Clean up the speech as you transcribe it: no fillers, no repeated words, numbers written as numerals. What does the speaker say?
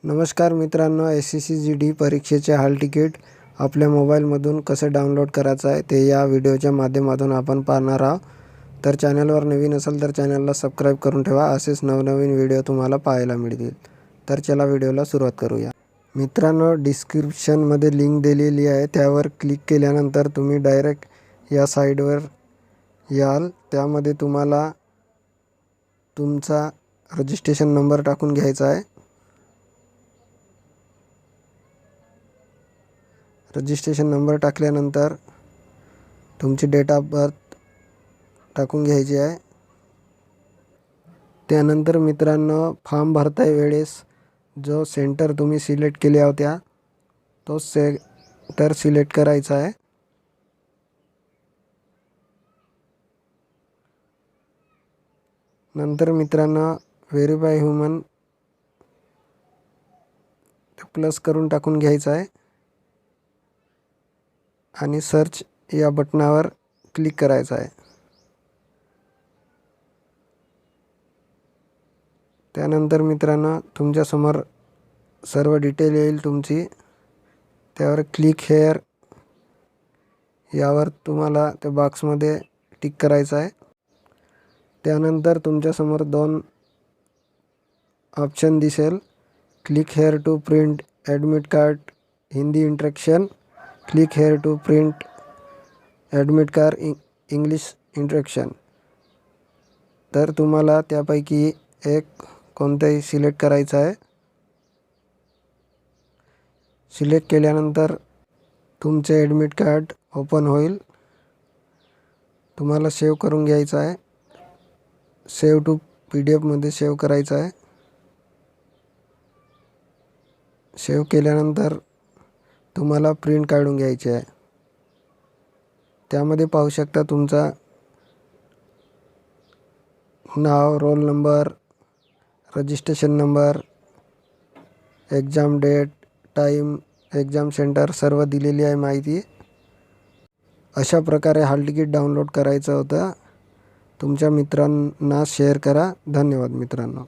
नमस्कार मित्रांनो, SSC परीक्षेचे हॉल तिकीट आपल्या मोबाईलमधून कसे डाउनलोड करायचं आहे ते या व्हिडिओच्या माध्यमातून आपण पाहणार आहोत. तर चॅनलवर नवीन असेल तर चॅनलला सबस्क्राईब करून ठेवा. असेच नवनवीन व्हिडिओ तुम्हाला पाहायला मिळतील. तर चला व्हिडिओला सुरुवात करूया. मित्रांनो, डिस्क्रिप्शनमध्ये लिंक दिलेली आहे, त्यावर क्लिक केल्यानंतर तुम्ही डायरेक्ट या साईडवर याल. त्यामध्ये तुम्हाला तुमचा रजिस्ट्रेशन नंबर टाकून घ्यायचा आहे. रजिस्ट्रेशन नंबर टाकल्यानंतर तुमची डेट ऑफ बर्थ टाकून घ्यायची आहे. त्यानंतर मित्रांनो, फॉर्म भरताय वेळेस जो सेंटर तुम्ही सिलेक्ट केले होत्या तो सेंटर सिलेक्ट करायचा आहे. नंतर मित्रांनो, व्हेरीफाय ह्युमन प्लस करून टाकून घ्यायचा आहे आणि सर्च या बटनावर क्लिक करायचं आहे. त्यानंतर मित्रांनो, तुमच्यासमोर सर्व डिटेल येईल तुमची. त्यावर क्लिक हेअर यावर तुम्हाला त्या बॉक्समध्ये टिक करायचं आहे. त्यानंतर तुमच्यासमोर दोन ऑप्शन दिसेल. Click here to print admit card Hindi instruction, click here to print admit card English instruction. तर तुम्हाला त्यापैकी एक कोणताही सिलेक्ट करायचं आहे. सिलेक्ट केल्यानंतर तुमचे ॲडमिट कार्ड ओपन होईल. तुम्हाला सेव्ह करून घ्यायचं आहे. सेव्ह टू PDF सेव्ह करायचं आहे. सेव्ह केल्यानंतर तुम्हाला प्रिंट काढून घ्यायची आहे. त्यामध्ये पाहू शकता तुमचा नाव, roll number, registration number, exam date, time, exam centre सर्व दिलेली आहे माहिती. अशा प्रकारे हॉल तिकीट डाउनलोड करायचं होतं. तुमच्या मित्रांना शेअर करा. धन्यवाद मित्रांनो.